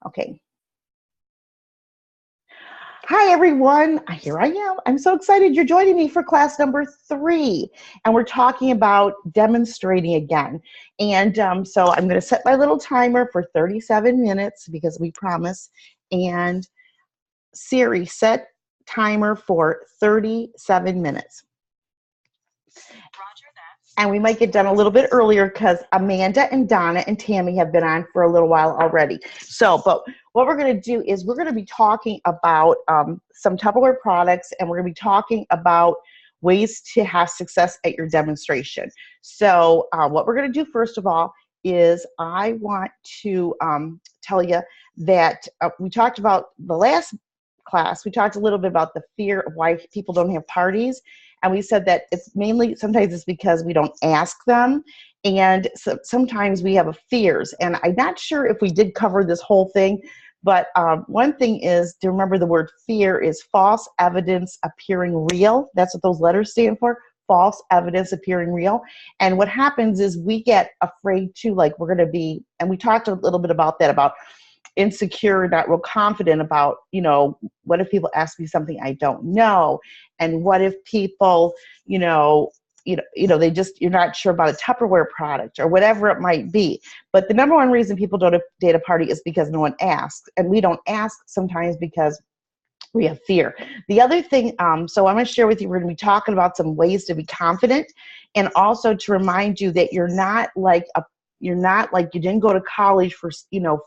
Okay. Hi, everyone. Here I am. I'm so excited you're joining me for class number 3. And we're talking about demonstrating again. And so I'm going to set my little timer for 37 minutes because we promise. And Siri, set timer for 37 minutes. And we might get done a little bit earlier because Amanda and Donna and Tammy have been on for a little while already. So, but what we're going to do is we're going to be talking about some Tupperware products, and we're going to be talking about ways to have success at your demonstration. So what we're going to do first of all is I want to tell you that we talked about the last class, we talked a little bit about the fear of why people don't have parties. And we said that it's mainly, sometimes it's because we don't ask them. And so sometimes we have fears. And I'm not sure if we did cover this whole thing, but one thing is to remember the word fear is false evidence appearing real. That's what those letters stand for, false evidence appearing real. And what happens is we get afraid too, like we're going to be, and we talked a little bit about that, about insecure, not real confident about, you know, what if people ask me something I don't know? And what if people, they just, you're not sure about a Tupperware product or whatever it might be. But the number one reason people don't date a party is because no one asks. And we don't ask sometimes because we have fear. The other thing, so I'm going to share with you, we're going to be talking about some ways to be confident, and also to remind you that you're not like you didn't go to college for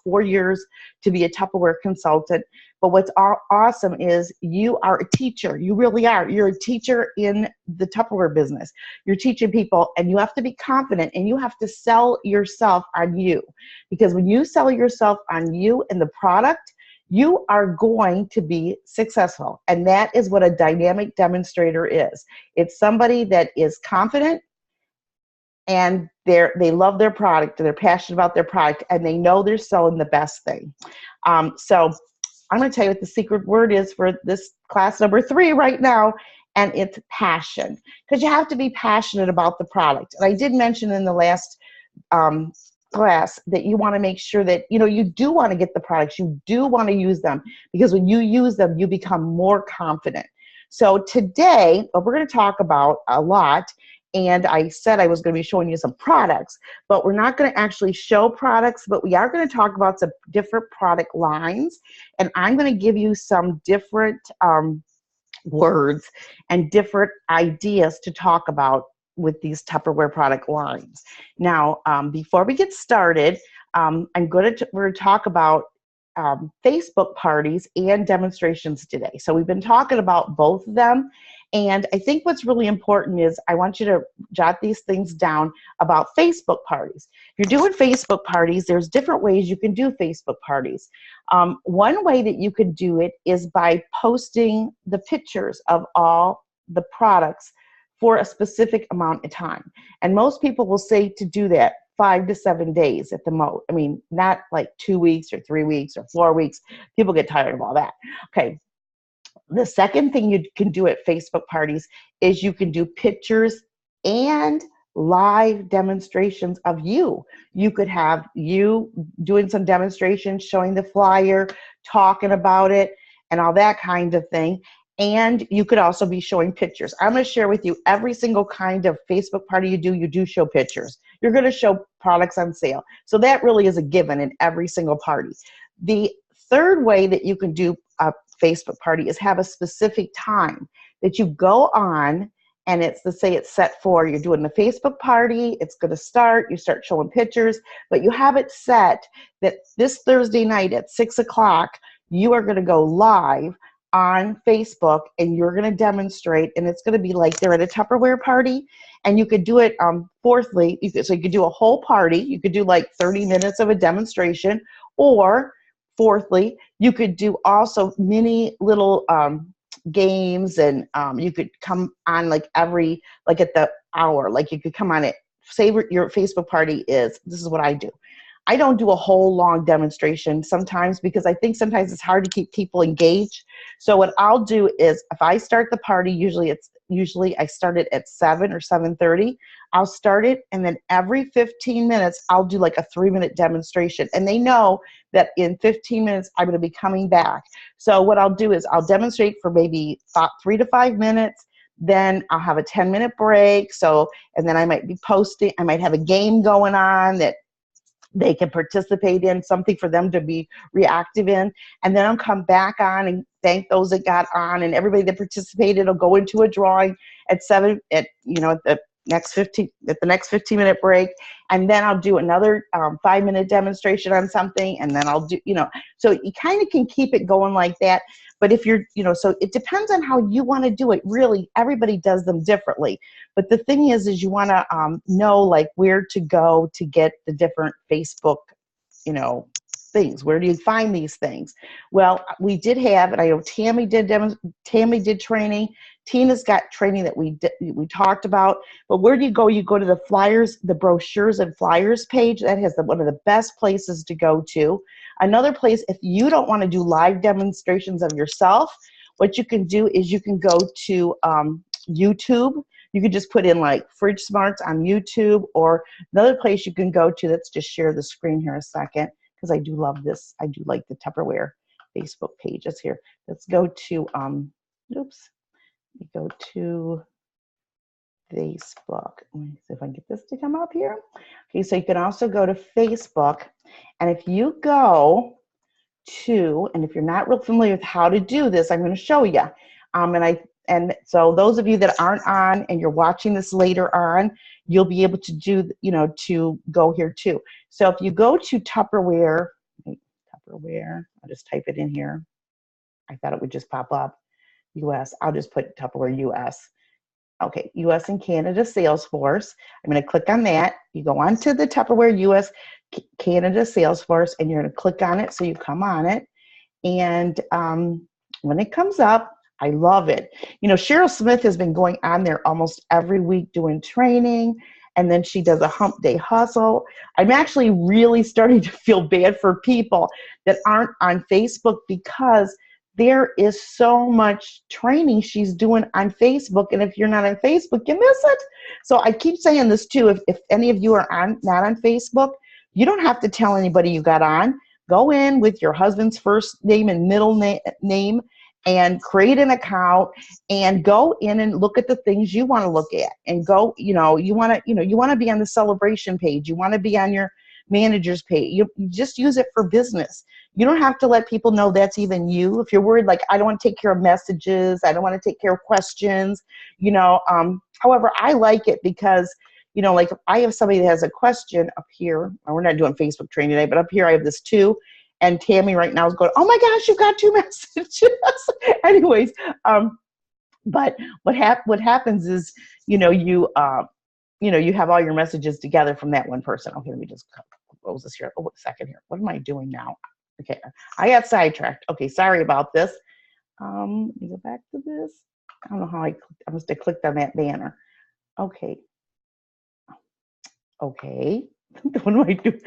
4 years to be a Tupperware consultant. But what's awesome is you are a teacher. You really are. You're a teacher in the Tupperware business. You're teaching people, and you have to be confident, and you have to sell yourself on you. Because when you sell yourself on you and the product, you are going to be successful. And that is what a dynamic demonstrator is. It's somebody that is confident, and they love their product, and they're passionate about their product, and they know they're selling the best thing. So I'm going to tell you what the secret word is for this class number 3 right now, and it's passion. Because you have to be passionate about the product. And I did mention in the last class that you want to make sure that you do want to get the products, you do want to use them, because when you use them, you become more confident. So today, what we're going to talk about a lot, and I said I was going to be showing you some products, but we're not going to actually show products, but we are going to talk about some different product lines, and I'm going to give you some different words and different ideas to talk about with these Tupperware product lines. Now, before we get started, we're going to talk about Facebook parties and demonstrations today. So we've been talking about both of them. And I think what's really important is I want you to jot these things down about Facebook parties. If you're doing Facebook parties, there's different ways you can do Facebook parties. One way that you could do it is by posting the pictures of all the products for a specific amount of time. And most people will say to do that 5 to 7 days at the most. I mean, not like 2 weeks or 3 weeks or 4 weeks. People get tired of all that. Okay. The second thing you can do at Facebook parties is you can do pictures and live demonstrations of you. You could have you doing some demonstrations, showing the flyer, talking about it, and all that kind of thing. And you could also be showing pictures. I'm going to share with you every single kind of Facebook party you do show pictures. You're going to show products on sale. So that really is a given in every single party. The third way that you can do a Facebook party is have a specific time that you go on, and it's, let's say it's set for, you're doing the Facebook party, it's going to start, you start showing pictures, but you have it set that this Thursday night at 6 o'clock, you are going to go live on Facebook, and you're going to demonstrate, and it's going to be like they're at a Tupperware party. And you could do it, fourthly, so you could do a whole party, you could do like 30 minutes of a demonstration, or fourthly, you could do also mini little games, and you could come on like at the hour, like you could come on it, say what your Facebook party is. This is what I do. I don't do a whole long demonstration sometimes, because I think sometimes it's hard to keep people engaged. So what I'll do is, if I start the party, usually it's usually I start it at 7 or 7:30. I'll start it, and then every 15 minutes, I'll do like a 3-minute demonstration. And they know that in 15 minutes, I'm going to be coming back. So what I'll do is I'll demonstrate for maybe 3 to 5 minutes. Then I'll have a 10-minute break. So, and then I might be posting, I might have a game going on that they can participate in, something for them to be reactive in. And then I'll come back on and thank those that got on, and everybody that participated will go into a drawing at 7, at the next 15-minute break. And then I'll do another 5-minute demonstration on something, and then I'll do, so you kind of can keep it going like that. But if you're, so it depends on how you want to do it. Really, everybody does them differently. But the thing is you want to know like where to go to get the different Facebook, things. Where do you find these things? Well, we did have, and I know Tammy did training. Tina's got training that we talked about. But where do you go? You go to the flyers, the brochures and flyers page. That has one of the best places to go to. Another place, if you don't want to do live demonstrations of yourself, what you can do is you can go to YouTube. You could just put in like Fridge Smarts on YouTube, or another place you can go to. Let's just share the screen here a second, because I do love this. I do like the Tupperware Facebook pages here. Let's go to, oops, let me go to Facebook. Let me see if I can get this to come up here. Okay, so you can also go to Facebook, and if you go to, and if you're not real familiar with how to do this, I'm going to show you. And so those of you that aren't on and you're watching this later on, you'll be able to do, to go here too. So if you go to Tupperware, I'll just type it in here. I thought it would just pop up. US, I'll just put Tupperware US. Okay, US and Canada Salesforce. I'm going to click on that. You go on to the Tupperware US Canada Salesforce, and you're going to click on it so you come on it. And when it comes up, I love it. Cheryl Smith has been going on there almost every week doing training, and then she does a hump day hustle. I'm actually really starting to feel bad for people that aren't on Facebook, because there is so much training she's doing on Facebook, and if you're not on Facebook, you miss it. So I keep saying this too, if any of you are not on Facebook, you don't have to tell anybody you got on. Go in with your husband's first name and middle name and create an account, and go in and look at the things you want to look at, and go, you want to be on the celebration page. You want to be on your manager's page. You just use it for business. You don't have to let people know that's even you. If you're worried, like, I don't want to take care of messages, I don't want to take care of questions, however, I like it because, like if I have somebody that has a question up here, we're not doing Facebook training today, but up here I have this too. And Tammy right now is going, oh my gosh, you've got 2 messages. Anyways, but what happens is, you have all your messages together from that one person. Okay, let me just close this here. Oh, a second here. What am I doing now? Okay, I got sidetracked. Okay, sorry about this. Let me go back to this. I don't know how I must have clicked on that banner. Okay. Okay. What do I do?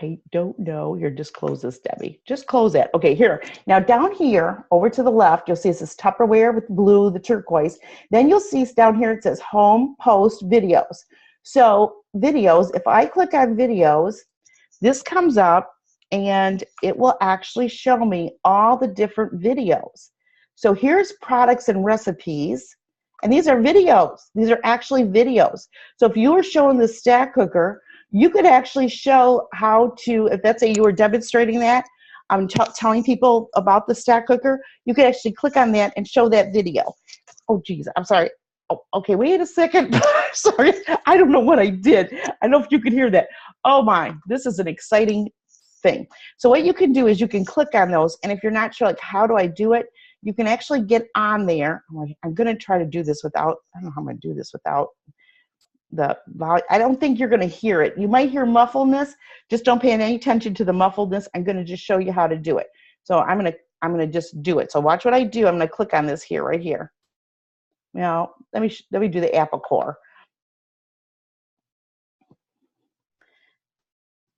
I don't know. Here, just close this, Debbie. Just close that. Okay, here. Now down here, over to the left, you'll see it says Tupperware with blue, the turquoise. Then you'll see down here it says Home, Post, Videos. So videos, if I click on videos, this comes up and it will actually show me all the different videos. So here's products and recipes, and these are videos. These are actually videos. So if you were showing the stack cooker, you could actually show how to, if let's say you were demonstrating that, telling people about the stack cooker, you could actually click on that and show that video. Oh, geez, I'm sorry. Oh, okay, wait a second. Sorry, I don't know what I did. I don't know if you could hear that. Oh my, this is an exciting thing. So what you can do is you can click on those, and if you're not sure, like, how do I do it? You can actually get on there. I'm going to try to do this without, I don't know how I'm going to do this without the volume. I don't think you're going to hear it. You might hear muffledness. Just don't pay any attention to the muffledness. I'm going to just show you how to do it. So I'm going to just do it. So watch what I do. I'm going to click on this here, right here. Now, let me do the apple core.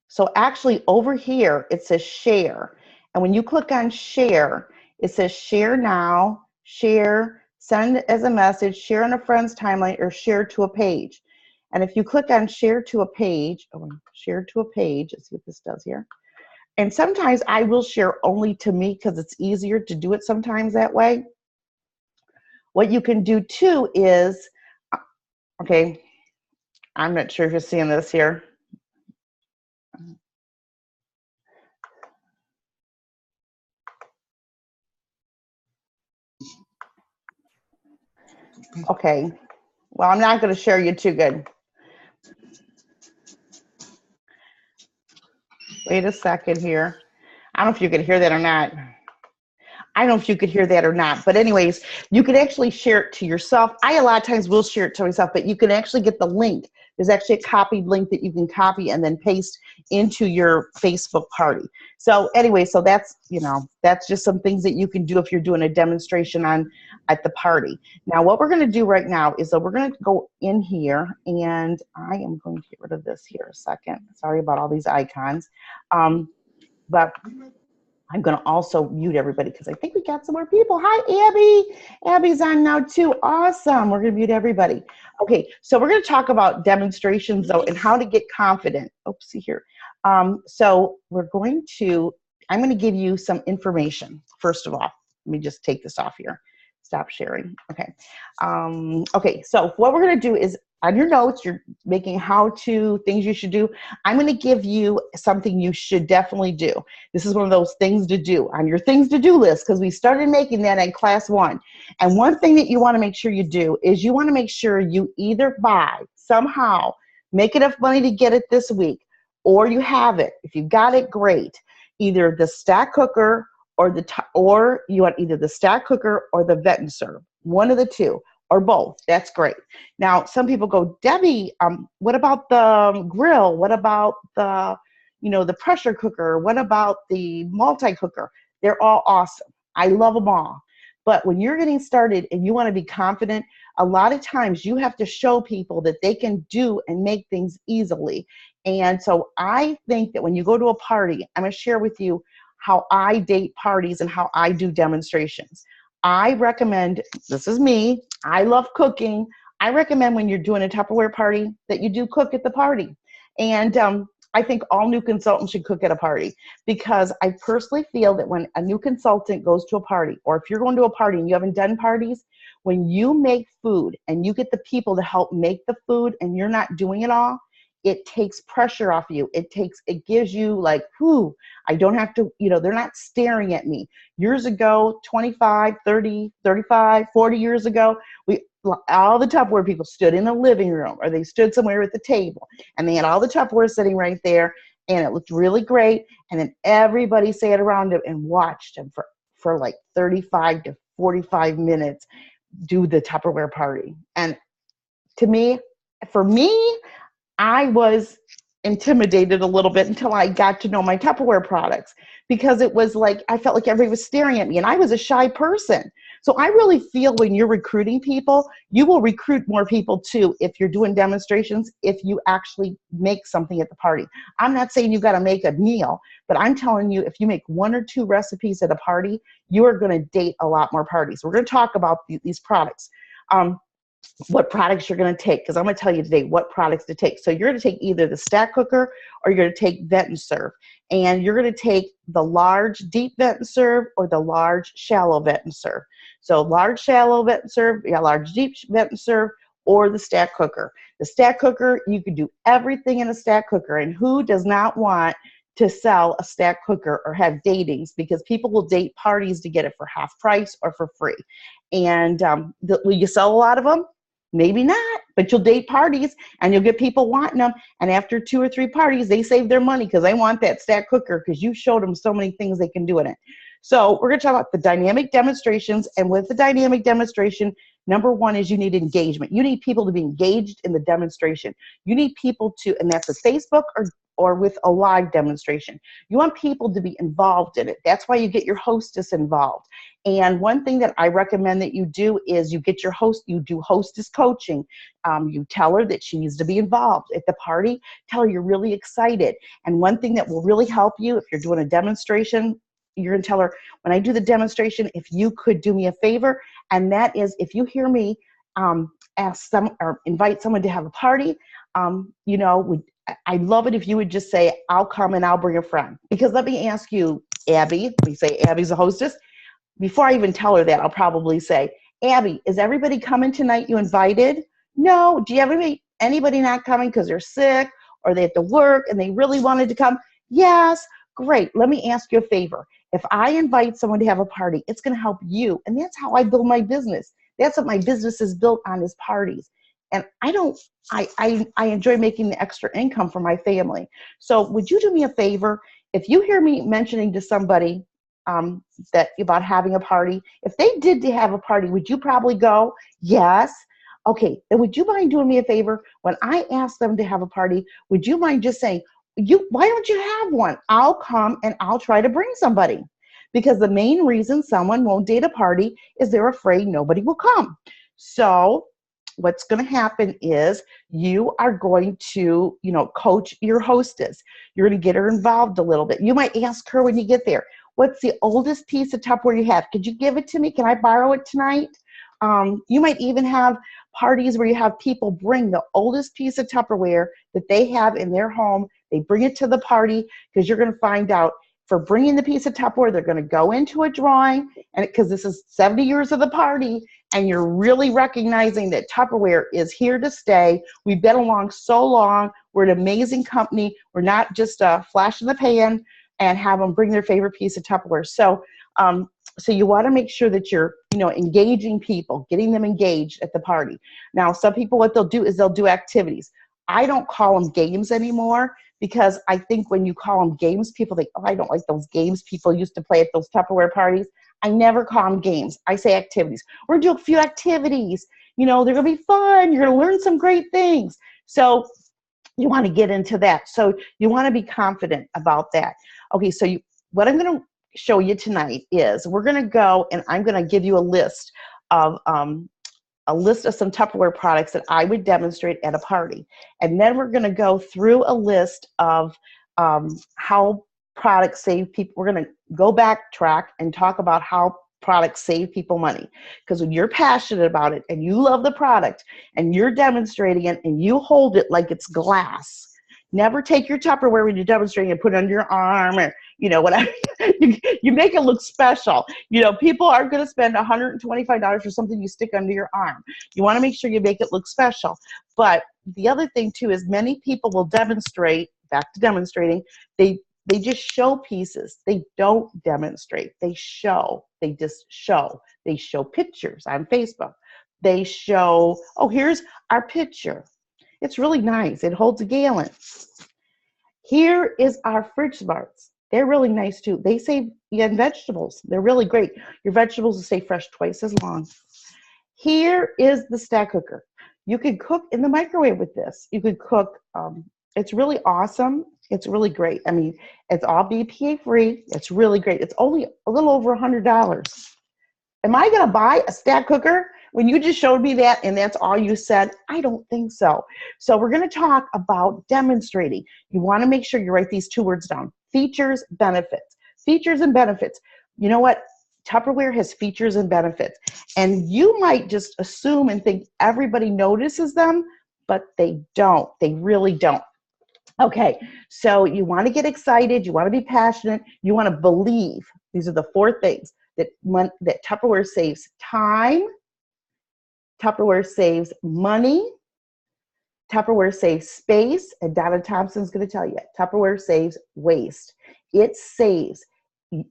So actually over here, it says share. And when you click on share, it says share now, share, send as a message, share on a friend's timeline, or share to a page. And if you click on share to a page, let's see what this does here. And sometimes I will share only to me because it's easier to do it sometimes that way. What you can do too is, okay, I'm not sure if you're seeing this here. Okay, well, I'm not going to share you too good. Wait a second here. I don't know if you can hear that or not. I don't know if you could hear that or not, but anyways, you can actually share it to yourself. I a lot of times will share it to myself, but you can actually get the link. There's actually a copied link that you can copy and then paste into your Facebook party. So anyway, so that's, you know, that's just some things that you can do if you're doing a demonstration on at the party. Now, what we're going to do right now is that we're going to go in here, and I am going to get rid of this here a second. Sorry about all these icons, but I'm going to also mute everybody because I think we got some more people. Hi, Abby. Abby's on now too. Awesome. We're going to mute everybody. Okay, so we're going to talk about demonstrations though and how to get confident. Oops, see here. So I'm going to give you some information. First of all, let me just take this off here. Stop sharing. Okay. Okay, so what we're going to do is on your notes, you're making how-to things you should do. I'm going to give you something you should definitely do. This is one of those things to do on your things to do list because we started making that in class 1. And one thing that you want to make sure you do is you want to make sure you either buy, somehow, make enough money to get it this week, or you have it. If you got it, great. Either the stack cooker or you want either the stack cooker or the vet and serve. One of the two. Or both. That's great. Now, some people go, Debbie, what about the grill? What about the, the pressure cooker? What about the multi-cooker? They're all awesome. I love them all. But when you're getting started and you want to be confident, a lot of times you have to show people that they can do and make things easily. And so I think that when you go to a party, I'm going to share with you how I date parties and how I do demonstrations. I recommend, this is me, I love cooking. I recommend when you're doing a Tupperware party that you do cook at the party. And I think all new consultants should cook at a party because I personally feel that when a new consultant goes to a party, or if you're going to a party and you haven't done parties, when you make food and you get the people to help make the food and you're not doing it all, it takes pressure off you. It gives you like, whew, I don't have to, they're not staring at me. Years ago, 25, 30, 35, 40 years ago, all the Tupperware people stood in the living room or they stood somewhere at the table and they had all the Tupperware sitting right there and it looked really great. And then everybody sat around it and watched them for like 35 to 45 minutes do the Tupperware party. And for me, I was intimidated a little bit until I got to know my Tupperware products because it was like, I felt like everybody was staring at me and I was a shy person. So I really feel when you're recruiting people, you will recruit more people too if you're doing demonstrations, if you actually make something at the party. I'm not saying you got to make a meal, but I'm telling you, if you make 1 or 2 recipes at a party, you are going to date a lot more parties. We're going to talk about these products. What products you're going to take, because I'm going to tell you today what products to take. So you're going to take either the stack cooker or you're going to take vet and serve. And you're going to take the large deep vet and serve or the large shallow vet and serve. So large shallow vet and serve, large deep vet and serve, or the stack cooker. The stack cooker, you can do everything in a stack cooker. And who does not want to sell a stack cooker or have datings? Because people will date parties to get it for half price or for free. And will you sell a lot of them? Maybe not, but you'll date parties and you'll get people wanting them. And after 2 or 3 parties, they save their money because they want that stack cooker because you showed them so many things they can do in it. So we're going to talk about the dynamic demonstrations. And with the dynamic demonstration, number 1 is you need engagement. You need people to be engaged in the demonstration. You need people to, and that's a Facebook or with a live demonstration. You want people to be involved in it. That's why you get your hostess involved. And one thing that I recommend that you do is you get your you do hostess coaching. You tell her that she needs to be involved at the party. Tell her you're really excited. And one thing that will really help you if you're doing a demonstration you're going to tell her, when I do the demonstration, if you could do me a favor, and that is if you hear me ask some or invite someone to have a party, you know, I'd love it if you would just say, I'll come and I'll bring a friend. Because let me ask you, Abby, we say Abby's a hostess. Before I even tell her that, I'll probably say, Abby, is everybody coming tonight you invited? No. Do you have anybody not coming because they're sick or they have to work and they really wanted to come? Yes. Great. Let me ask you a favor. If I invite someone to have a party, it's going to help you. And that's how I build my business. That's what my business is built on, is parties. And I enjoy making the extra income for my family. So would you do me a favor? If you hear me mentioning to somebody that about having a party, if they did to have a party, would you probably go? Yes. Okay, then would you mind doing me a favor? When I ask them to have a party, would you mind just saying, why don't you have one? I'll come and I'll try to bring somebody. Because the main reason someone won't date a party is they're afraid nobody will come. So what's going to happen is you are going to, you know, coach your hostess. You're going to get her involved a little bit. You might ask her when you get there, what's the oldest piece of Tupperware you have? Could you give it to me? Can I borrow it tonight? You might even have parties where you have people bring the oldest piece of Tupperware that they have in their home. They bring it to the party, because you're going to find out, for bringing the piece of Tupperware, they're going to go into a drawing, and because this is 70 years of the party, and you're really recognizing that Tupperware is here to stay. We've been along so long. We're an amazing company. We're not just a flash in the pan, and have them bring their favorite piece of Tupperware. So, so you want to make sure that you're, you know, engaging people, getting them engaged at the party. Now, some people, what they'll do is they'll do activities. I don't call them games anymore, because I think when you call them games, people think, oh, I don't like those games people used to play at those Tupperware parties. I never call them games. I say activities. We're going to do a few activities. You know, they're going to be fun. You're going to learn some great things. So you want to get into that. So you want to be confident about that. Okay, so what I'm going to show you tonight is we're going to go, and I'm going to give you a list of some Tupperware products that I would demonstrate at a party. And then we're going to go through a list of how products save people. We're going to go backtrack and talk about how products save people money. Because when you're passionate about it and you love the product and you're demonstrating it and you hold it like it's glass, never take your Tupperware when you're demonstrating and put it under your arm, or, you know, whatever. You make it look special. You know, people are going to spend $125 for something you stick under your arm. You want to make sure you make it look special. But the other thing too is many people will demonstrate, back to demonstrating, they just show pieces. They don't demonstrate. They show. They just show. They show pictures on Facebook. They show, oh, here's our picture. It's really nice. It holds a gallon. Here is our fridge smarts. They're really nice too. They save you on vegetables. They're really great. Your vegetables will stay fresh twice as long. Here is the stack cooker. You can cook in the microwave with this. You could cook. It's really awesome. It's really great. I mean, it's all BPA free. It's really great. It's only a little over $100. Am I going to buy a stack cooker when you just showed me that and that's all you said? I don't think so. So we're going to talk about demonstrating. You want to make sure you write these two words down: features, benefits. Features and benefits. You know what? Tupperware has features and benefits. And you might just assume and think everybody notices them, but they don't. They really don't. Okay, so you want to get excited. You want to be passionate. You want to believe. These are the four things that Tupperware saves time, Tupperware saves money, Tupperware saves space, and Donna Thompson's going to tell you, Tupperware saves waste. It saves.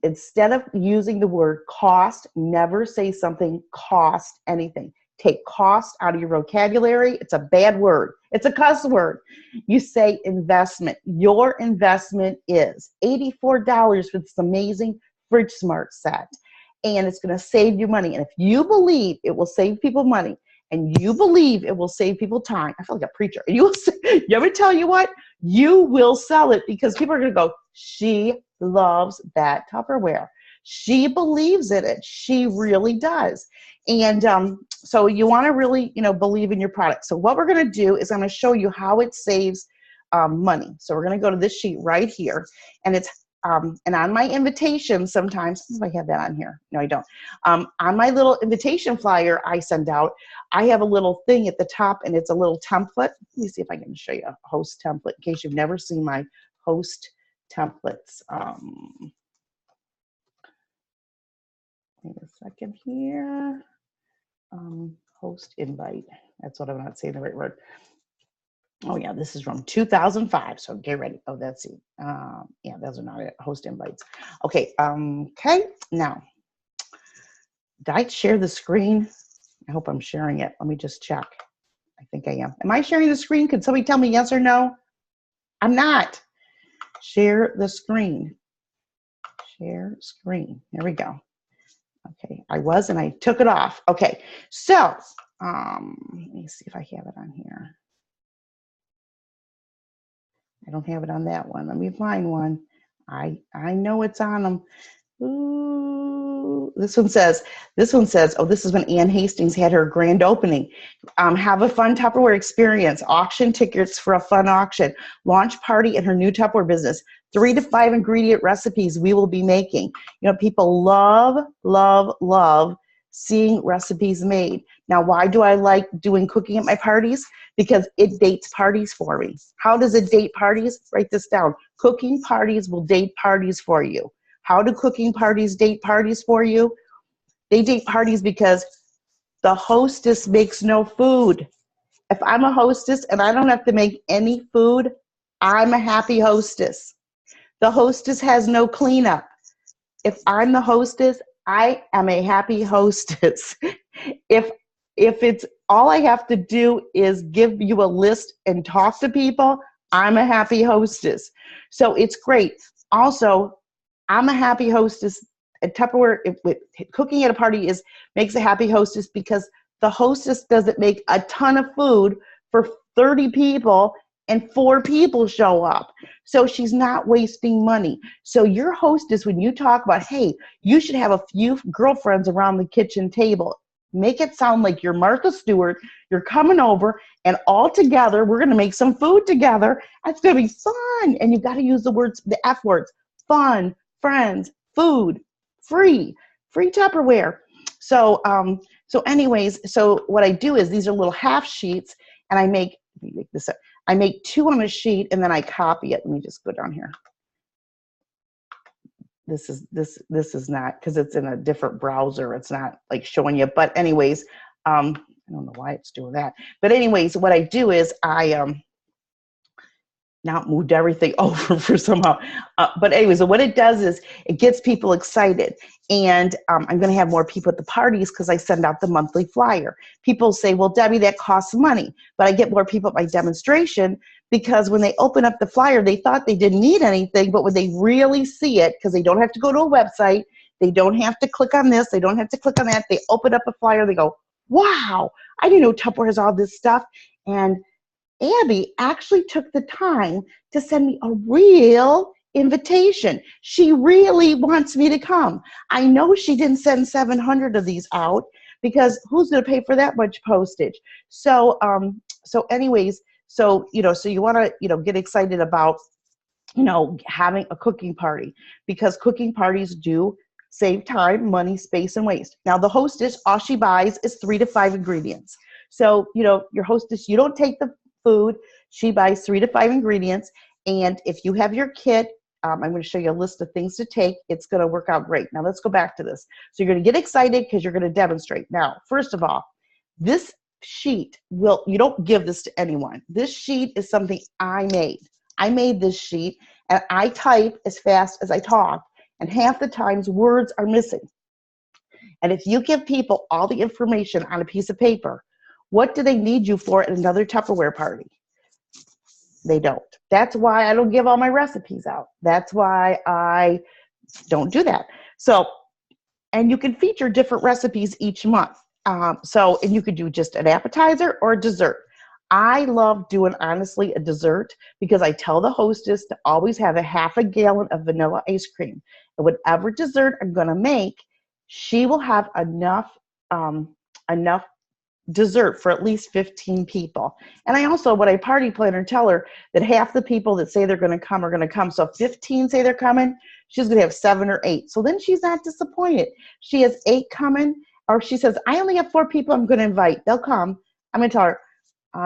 Instead of using the word cost, never say something cost anything. Take cost out of your vocabulary. It's a bad word. It's a cuss word. You say investment. Your investment is $84 for this amazing Fridge Smart set. And it's going to save you money. And if you believe it will save people money, and you believe it will save people time, I feel like a preacher. And you ever tell you what? You will sell it, because people are going to go, she loves that Tupperware. She believes in it. She really does. And so you want to really, believe in your product. So what we're going to do is I'm going to show you how it saves money. So we're going to go to this sheet right here, and it's and on my invitation, sometimes, if I have that on here, no, I don't. On my little invitation flyer I send out, I have a little thing at the top, and it's a little template. Let me see if I can show you a host template in case you've never seen my host templates. Wait a second here. Host invite. That's what I'm not saying the right word. Oh yeah, this is from 2005. So get ready. Oh, that's it. Yeah, those are not it. Host invites. Okay. Okay. Now, did I share the screen? I hope I'm sharing it. Let me just check. I think I am. Am I sharing the screen? Could somebody tell me yes or no? I'm not. Share the screen. Share screen. There we go. Okay, I was and I took it off. Okay, so let me see if I have it on here. I don't have it on that one. Let me find one. I know it's on them. Ooh, this one says, oh, this is when Ann Hastings had her grand opening. Have a fun Tupperware experience. Auction tickets for a fun auction. Launch party in her new Tupperware business. 3 to 5 ingredient recipes we will be making. You know, people love, love, love seeing recipes made. Now, why do I like doing cooking at my parties? Because it dates parties for me. How does it date parties? Write this down. Cooking parties will date parties for you. How do cooking parties date parties for you? They date parties because the hostess makes no food. If I'm a hostess and I don't have to make any food, I'm a happy hostess. The hostess has no cleanup. If I'm the hostess, I am a happy hostess. If it's all I have to do is give you a list and talk to people, I'm a happy hostess. So it's great. Also, I'm a happy hostess. At Tupperware, cooking at a party makes a happy hostess because the hostess doesn't make a ton of food for 30 people and 4 people show up. So she's not wasting money. So your hostess, when you talk about, hey, you should have a few girlfriends around the kitchen table, make it sound like you're Martha Stewart, you're coming over, and all together, we're gonna make some food together. It's gonna be fun. And you've gotta use the words, the F words, fun, friends, food, free Tupperware. So, anyways, so what I do is these are little half sheets, and I make this up. I make 2 on a sheet, and then I copy it. Let me just go down here. This is not, because it's in a different browser. It's not like showing you. But anyways, I don't know why it's doing that. But anyways, what I do is I now moved everything over for somehow. But anyways, so what it does is it gets people excited. And I'm going to have more people at the parties because I send out the monthly flyer. People say, well, Debbie, that costs money. But I get more people at my demonstration because when they open up the flyer, they thought they didn't need anything. But when they really see it, because they don't have to go to a website, they don't have to click on this, they don't have to click on that. They open up a flyer, they go, wow, I didn't know Tupperware has all this stuff. And Abby actually took the time to send me a real invitation. She really wants me to come. I know she didn't send 700 of these out because who's going to pay for that much postage? So, anyways, so you want to, get excited about, having a cooking party because cooking parties do save time, money, space, and waste. Now, the hostess, all she buys is 3 to 5 ingredients. So, your hostess, you don't take the food. She buys 3 to 5 ingredients. And if you have your kit, I'm going to show you a list of things to take. It's going to work out great. Now, let's go back to this. So you're going to get excited because you're going to demonstrate. Now, first of all, this sheet you don't give this to anyone. This sheet is something I made. I made this sheet, and I type as fast as I talk. And half the times, words are missing. And if you give people all the information on a piece of paper, what do they need you for at another Tupperware party? They don't. That's why I don't give all my recipes out. That's why I don't do that. So, and you can feature different recipes each month. And you could do just an appetizer or a dessert. I love doing, honestly, a dessert because I tell the hostess to always have a half a gallon of vanilla ice cream. And whatever dessert I'm going to make, she will have enough dessert for at least 15 people. And I also, when I party planner, tell her that half the people that say they're going to come are going to come. So if 15 say they're coming, she's going to have 7 or 8. So then she's not disappointed. She has 8 coming, or she says, I only have 4 people I'm going to invite. They'll come. I'm going to tell her,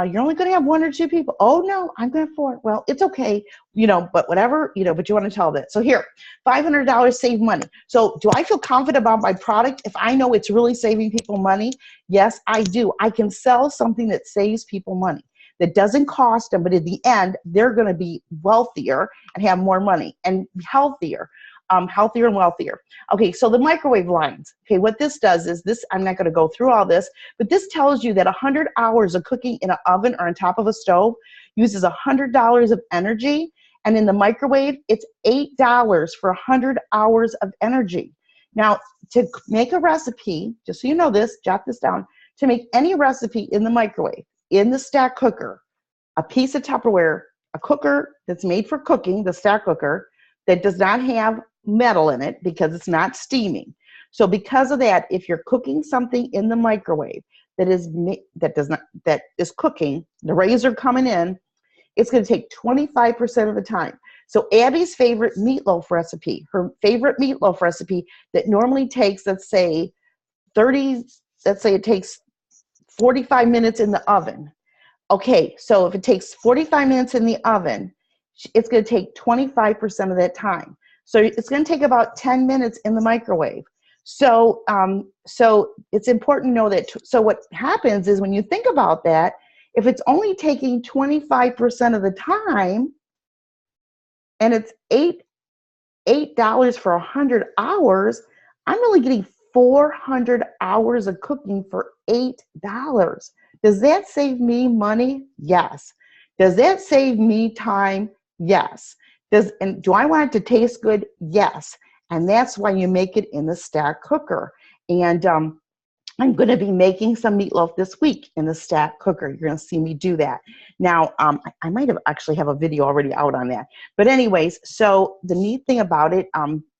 you're only going to have 1 or 2 people. Oh, no, I'm going to have 4. Well, it's okay, but whatever, but you want to tell that. So here, $500 save money. So do I feel confident about my product if I know it's really saving people money? Yes, I do. I can sell something that saves people money, that doesn't cost them, but in the end, they're going to be wealthier and have more money and healthier and wealthier. Okay, so the microwave lines. Okay, what this does is this, I'm not going to go through all this, but this tells you that 100 hours of cooking in an oven or on top of a stove uses $100 of energy, and in the microwave, it's $8 for 100 hours of energy. Now, to make a recipe, just so you know this, jot this down, to make any recipe in the microwave, in the stack cooker, a piece of Tupperware, a cooker that's made for cooking, the stack cooker, that does not have metal in it because it's not steaming. So because of that, if you're cooking something in the microwave that is cooking, the rays are coming in, it's going to take 25% of the time. So Abby's favorite meatloaf recipe, her favorite meatloaf recipe that normally takes, let's say it takes 45 minutes in the oven. Okay, so if it takes 45 minutes in the oven, it's going to take 25% of that time. So it's going to take about 10 minutes in the microwave. So it's important to know that. So what happens is when you think about that, if it's only taking 25% of the time, and it's $8 for 100 hours, I'm only getting 400 hours of cooking for $8. Does that save me money? Yes. Does that save me time? Yes. And do I want it to taste good? Yes. And that's why you make it in the stack cooker. And I'm going to be making some meatloaf this week in the stack cooker. You're going to see me do that. Now, I might have actually have a video already out on that. But anyways, so the neat thing about it,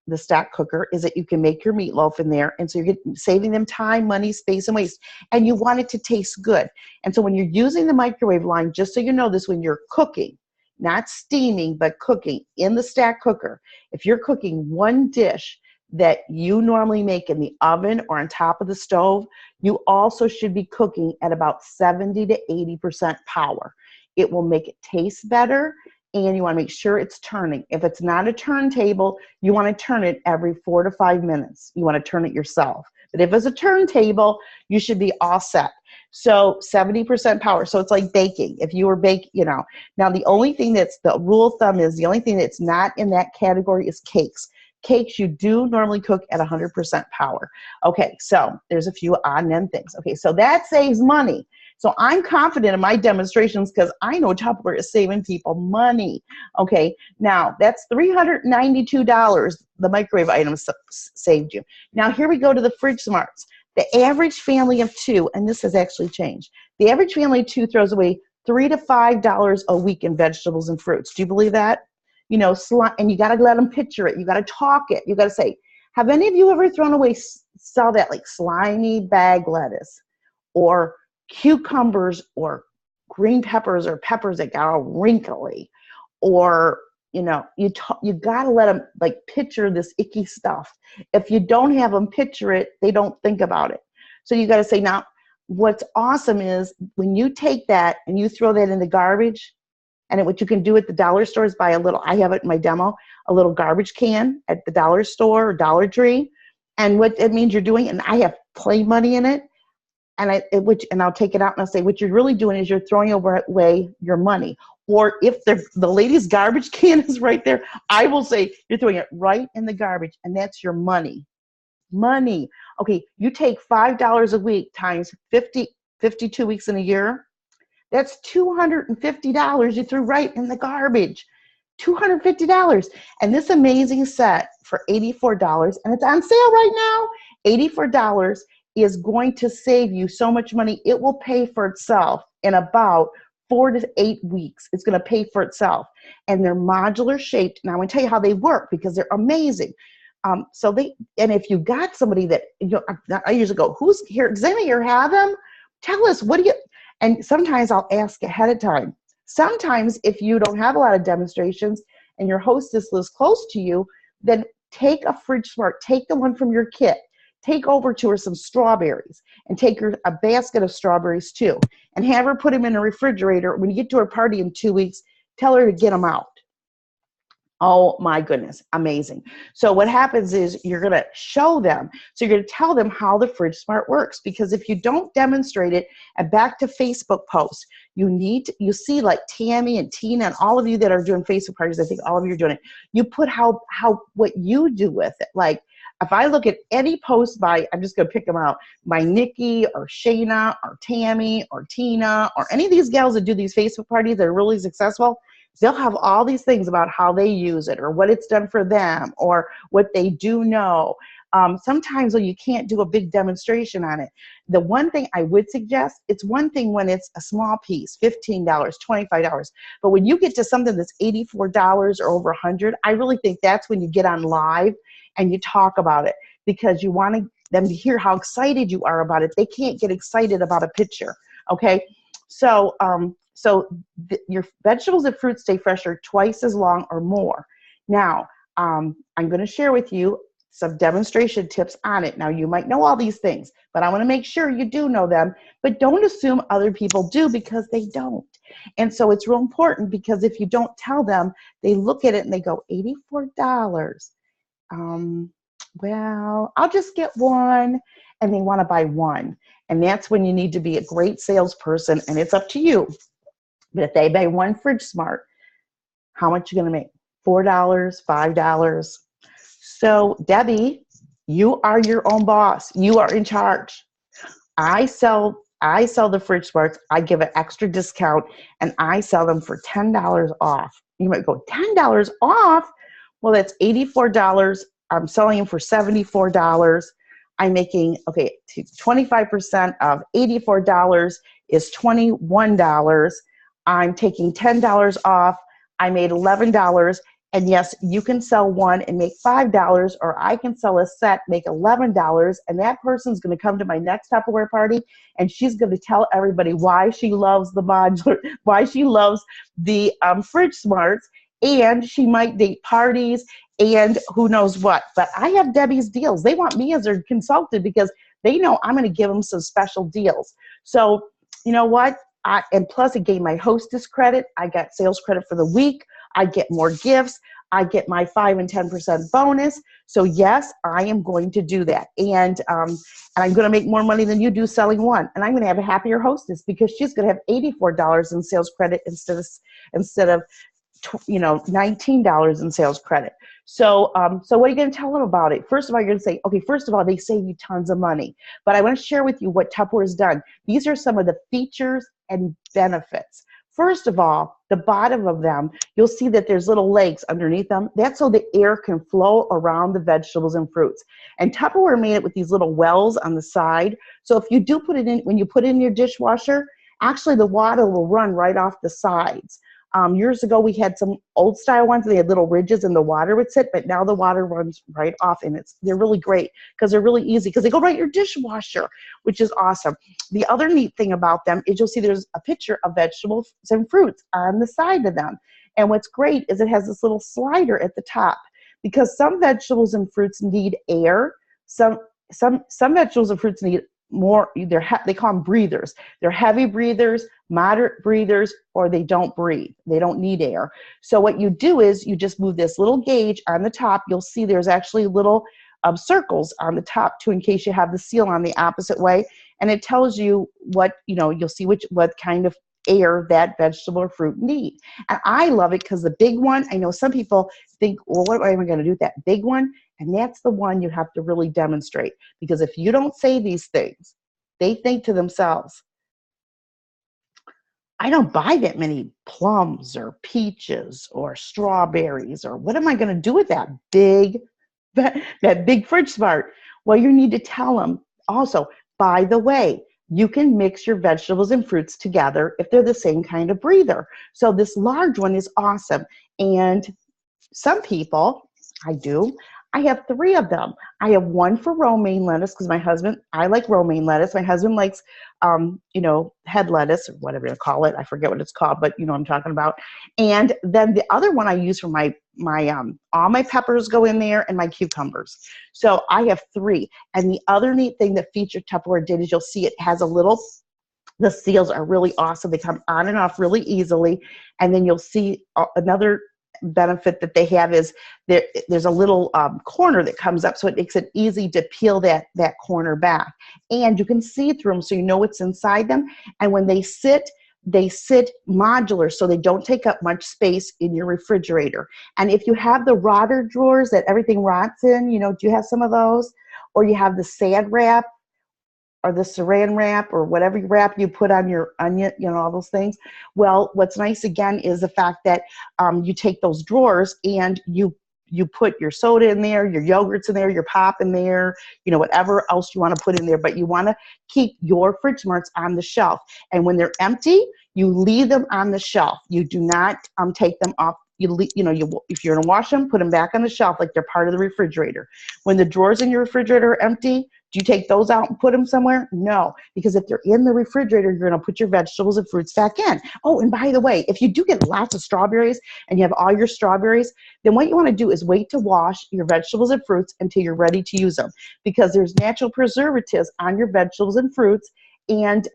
the stack cooker, is that you can make your meatloaf in there. And so you're saving them time, money, space, and waste. And you want it to taste good. And so when you're using the microwave line, just so you know this, when you're cooking, not steaming, but cooking in the stack cooker, if you're cooking one dish that you normally make in the oven or on top of the stove, you also should be cooking at about 70 to 80% power. It will make it taste better, and you want to make sure it's turning. If it's not a turntable, you want to turn it every 4 to 5 minutes. You want to turn it yourself. But if it's a turntable, you should be all set. So 70% power. So it's like baking. If you were now the only thing the rule of thumb is, the only thing that's not in that category is cakes. Cakes you do normally cook at 100% power. Okay, so there's a few odd and end things. Okay, so that saves money. So I'm confident in my demonstrations because I know Tupperware is saving people money. Okay, now that's $392 the microwave items saved you. Now here we go to the fridge smarts. The average family of 2, and this has actually changed, the average family of 2 throws away $3 to $5 a week in vegetables and fruits. Do you believe that? And you got to let them picture it. You got to talk it. You got to say, have any of you ever thrown away, saw that like slimy bag lettuce or cucumbers or green peppers or peppers that got all wrinkly, or, you got to let them like picture this icky stuff. If you don't have them picture it, they don't think about it. So you got to say, now, what's awesome is when you take that and you throw that in the garbage, and what you can do at the dollar store is buy I have it in my demo, a little garbage can at the dollar store or Dollar Tree. And what it means you're doing, and I have play money in it, and I'll take it out and I'll say, what you're really doing is you're throwing away your money. Or if the lady's garbage can is right there, I will say, you're throwing it right in the garbage, and that's your money. Money. Okay, you take $5 a week times 52 weeks in a year. That's $250 you threw right in the garbage. $250. And this amazing set for $84, and it's on sale right now, $84 is going to save you so much money. It will pay for itself in about 4 to 8 weeks. It's going to pay for itself. And they're modular shaped. Now I'm going to tell you how they work because they're amazing. And if you got somebody that, I usually go, who's here? Does anybody here have them? tell us, what do you, and sometimes I'll ask ahead of time. Sometimes if you don't have a lot of demonstrations and your hostess lives close to you, then take a Fridge Smart, take the one from your kit, take over to her some strawberries and take her a basket of strawberries too, and have her put them in the refrigerator. When you get to her party in 2 weeks, tell her to get them out. Oh my goodness, amazing. So what happens is you're going to show them. So you're going to tell them how the Fridge Smart works, because if you don't demonstrate it, and back to Facebook posts, you see like Tammy and Tina and all of you that are doing Facebook parties, I think all of you are doing it. You put what you do with it. Like if I look at any post by, I'm just going to pick them out, by Nikki or Shayna or Tammy or Tina or any of these gals that do these Facebook parties that are really successful, they'll have all these things about how they use it or what it's done for them or what they do know. Sometimes you can't do a big demonstration on it. The one thing I would suggest, it's one thing when it's a small piece, $15, $25, but when you get to something that's $84 or over $100, I really think that's when you get on live and you talk about it, because you want them to hear how excited you are about it. They can't get excited about a picture, okay? So, your vegetables and fruits stay fresher twice as long or more. Now, I'm going to share with you some demonstration tips on it. Now, you might know all these things, but I want to make sure you do know them, but don't assume other people do, because they don't. And so it's real important, because if you don't tell them, they look at it and they go, $84. Well, I'll just get one, and they want to buy one. And that's when you need to be a great salesperson, and it's up to you. But if they buy one Fridge Smart, how much are you going to make? $4, $5? So, Debbie, you are your own boss. You are in charge. I sell the Fridge Smarts. I give an extra discount, and I sell them for $10 off. You might go, $10 off? Well, that's $84. I'm selling them for $74. I'm making, 25% of $84 is $21. I'm taking $10 off. I made $11. And yes, you can sell one and make $5, or I can sell a set, make $11, and that person's going to come to my next Tupperware party, and she's going to tell everybody why she loves the modular, why she loves the Fridge Smarts, and she might date parties and who knows what. But I have Debbie's deals. They want me as their consultant because they know I'm going to give them some special deals. So you know what? And plus it gave my hostess credit. I got sales credit for the week. I get more gifts. I get my 5 and 10% bonus. So yes, I am going to do that. And I'm going to make more money than you do selling one. And I'm going to have a happier hostess, because she's going to have $84 in sales credit instead of $19 in sales credit. So what are you going to tell them about it? First of all, you're going to say, okay, first of all, they save you tons of money. But I want to share with you what Tupperware has done. These are some of the features and benefits. First of all, the bottom of them, you'll see that there's little legs underneath them. That's so the air can flow around the vegetables and fruits. And Tupperware made it with these little wells on the side. So if you do put it in, when you put it in your dishwasher, actually the water will run right off the sides. Years ago, we had some old style ones. They had little ridges and the water would sit, but now the water runs right off, and they're really great because they're really easy, because they go right in your dishwasher, which is awesome. The other neat thing about them is you'll see there's a picture of vegetables and fruits on the side of them. And what's great is it has this little slider at the top, because some vegetables and fruits need air. Some vegetables and fruits need more, they call them breathers. They're heavy breathers, moderate breathers, or they don't breathe. They don't need air. So what you do is you just move this little gauge on the top. You'll see there's actually little circles on the top too, in case you have the seal on the opposite way. And it tells you what, you'll see what kind of air that vegetable or fruit need. And I love it because the big one, I know some people think, well, what am I going to do with that big one? And that's the one you have to really demonstrate, because if you don't say these things, they think to themselves, I don't buy that many plums or peaches or strawberries, or what am I going to do with that big Fridge Smart? Well, you need to tell them also, by the way, you can mix your vegetables and fruits together if they're the same kind of breather. So this large one is awesome. And some people, I have 3 of them. I have one for romaine lettuce because I like romaine lettuce. My husband likes, head lettuce or whatever you call it. I forget what it's called, but you know what I'm talking about. And then the other one I use for my all my peppers go in there and my cucumbers. So I have 3. And the other neat thing that Featured Tupperware did is you'll see it has the seals are really awesome. They come on and off really easily. And then you'll see another benefit that they have is there's a little corner that comes up, so it makes it easy to peel that corner back, and you can see through them so you know what's inside them. And when they sit modular, so they don't take up much space in your refrigerator. And if you have the rotter drawers that everything rots in, do you have some of those? Or you have the Sad wrap or the saran wrap or whatever wrap you put on your onion, all those things. Well, what's nice again is the fact that you take those drawers and you put your soda in there, your yogurts in there, your pop in there, whatever else you want to put in there. But you want to keep your fridge smarts on the shelf. And when they're empty, you leave them on the shelf. You do not take them off. If you're gonna wash them, put them back on the shelf like they're part of the refrigerator. When the drawers in your refrigerator are empty, do you take those out and put them somewhere? No, because if they're in the refrigerator, you're gonna put your vegetables and fruits back in. Oh, and by the way, if you do get lots of strawberries and you have all your strawberries, then what you wanna do is wait to wash your vegetables and fruits until you're ready to use them, because there's natural preservatives on your vegetables and fruits, and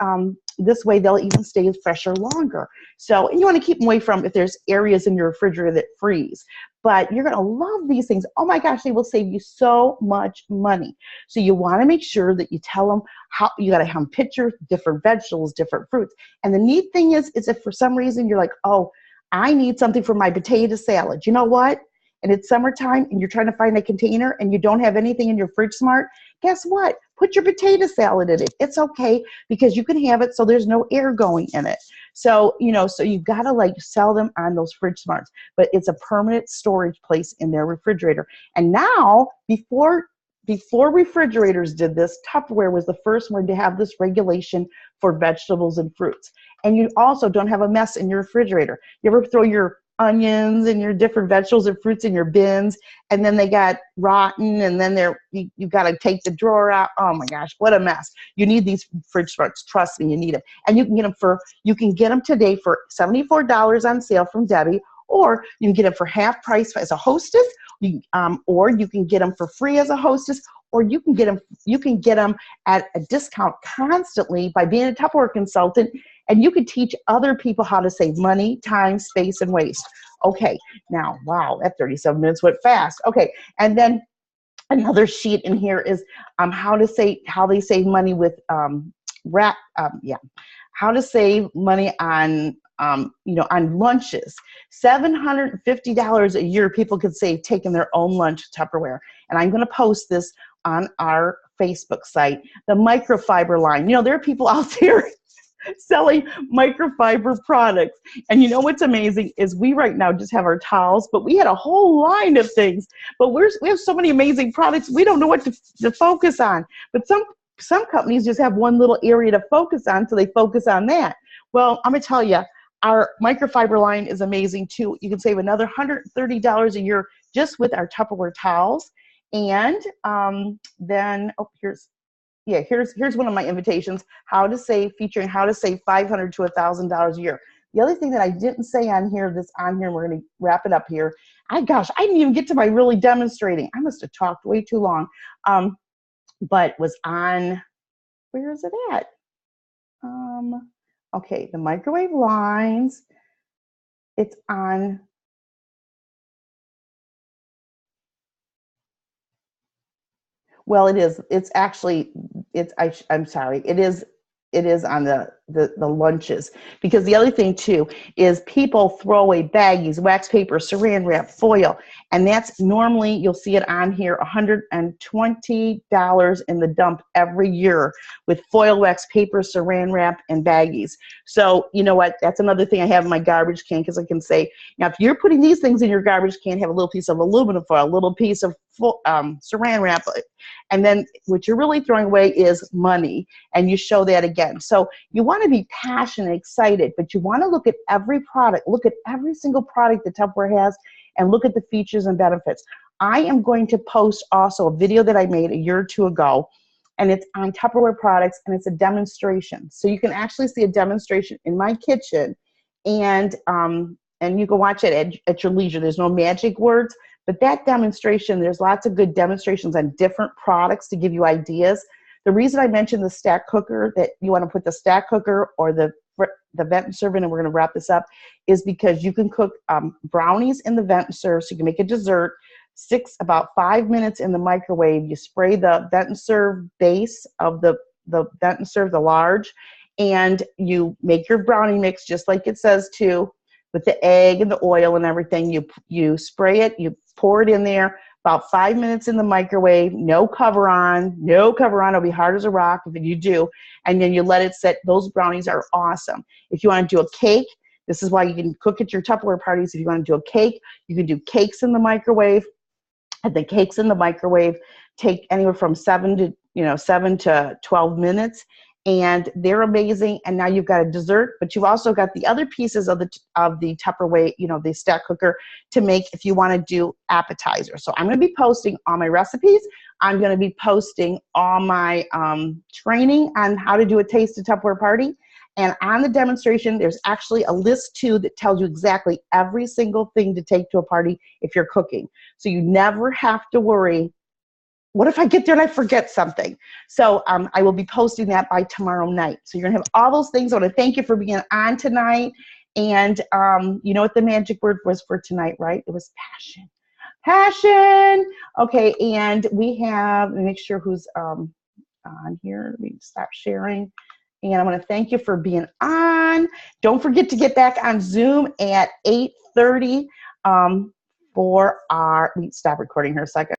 this way they'll even stay fresher longer. So, and you want to keep them away from if there's areas in your refrigerator that freeze. But you're going to love these things. Oh my gosh, they will save you so much money. So you want to make sure that you tell them how you got to have them picture different vegetables, different fruits. And the neat thing is if for some reason you're like, oh, I need something for my potato salad. You know what? And it's summertime and you're trying to find a container and you don't have anything in your fridge smart, guess what? Put your potato salad in it. It's okay, because you can have it so there's no air going in it. So, so you've got to sell them on those fridge smarts, but it's a permanent storage place in their refrigerator. And now, before refrigerators did this, Tupperware was the first one to have this regulation for vegetables and fruits. And you also don't have a mess in your refrigerator. You ever throw your onions and your different vegetables and fruits in your bins, and then they got rotten, and then you got to take the drawer out. Oh my gosh, what a mess. You need these fridge smarts. Trust me, you need them. And you can get them today for $74 on sale from Debbie, or you can get them for half price as a hostess, or you can get them for free as a hostess, or you can get them at a discount constantly by being a Tupperware consultant. And you could teach other people how to save money, time, space, and waste. Okay, now, wow, that 37 minutes went fast. Okay, and then another sheet in here is how they save money with how to save money on on lunches. $750 a year people could save taking their own lunch Tupperware. And I'm going to post this on our Facebook site. The microfiber line. There are people out there selling microfiber products. And what's amazing is we right now just have our towels, but we had a whole line of things. But we have so many amazing products, we don't know what to focus on. But some companies just have one little area to focus on, so they focus on that. Well, I'm going to tell you, our microfiber line is amazing too. You can save another $130 a year just with our Tupperware towels. And then, here's one of my invitations, featuring how to save $500 to $1,000 a year. The other thing that I didn't say on here, we're going to wrap it up here. I didn't even get to my really demonstrating. I must have talked way too long. But was on, where is it at? Okay, the microwave lines. It's on. Well, it is. It's actually. I'm sorry. It is. It is on the lunches, because the other thing too is people throw away baggies, wax paper, saran wrap, foil, and that's normally, you'll see it on here, $120 in the dump every year with foil, wax paper, saran wrap, and baggies. So you know what? That's another thing I have in my garbage can, because I can say, now if you're putting these things in your garbage can, have a little piece of aluminum foil, a little piece of saran wrap, and then what you're really throwing away is money, and you show that again. So you want to be passionate, excited, but you want to look at every product, look at every single product that Tupperware has, and look at the features and benefits. I am going to post also a video that I made a year or two ago, and it's on Tupperware products, and it's a demonstration. So you can actually see a demonstration in my kitchen, and you can watch it at your leisure. There's no magic words, but that demonstration, there's lots of good demonstrations on different products to give you ideas. The reason I mentioned the stack cooker, that you want to put the stack cooker or the vent and serve in, and we're going to wrap this up, is because you can cook brownies in the vent and serve, so you can make a dessert. About 5 minutes in the microwave. You spray the vent and serve base of the vent and serve, the large, and you make your brownie mix just like it says to, with the egg and the oil and everything. You spray it, you pour it in there, about 5 minutes in the microwave, no cover on, it'll be hard as a rock if you do, and then you let it sit. Those brownies are awesome. If you want to do a cake, this is why you can cook at your Tupperware parties. If you want to do a cake, you can do cakes in the microwave. And the cakes in the microwave take anywhere from 7 to 12 minutes, and they're amazing. And now you've got a dessert, but you've also got the other pieces of the Tupperware, the stack cooker, to make if you want to do appetizers. So I'm going to be posting all my recipes. I'm going to be posting all my training on how to do a Taste of Tupperware party. And on the demonstration, there's actually a list too that tells you exactly every single thing to take to a party if you're cooking. So you never have to worry, what if I get there and I forget something? So I will be posting that by tomorrow night. So you're gonna have all those things. I wanna thank you for being on tonight. And you know what the magic word was for tonight, right? It was passion. Passion. Okay, and we have, let me make sure who's on here. Let me stop sharing. And I want to thank you for being on. Don't forget to get back on Zoom at 8:30 for our, let me stop recording here a second.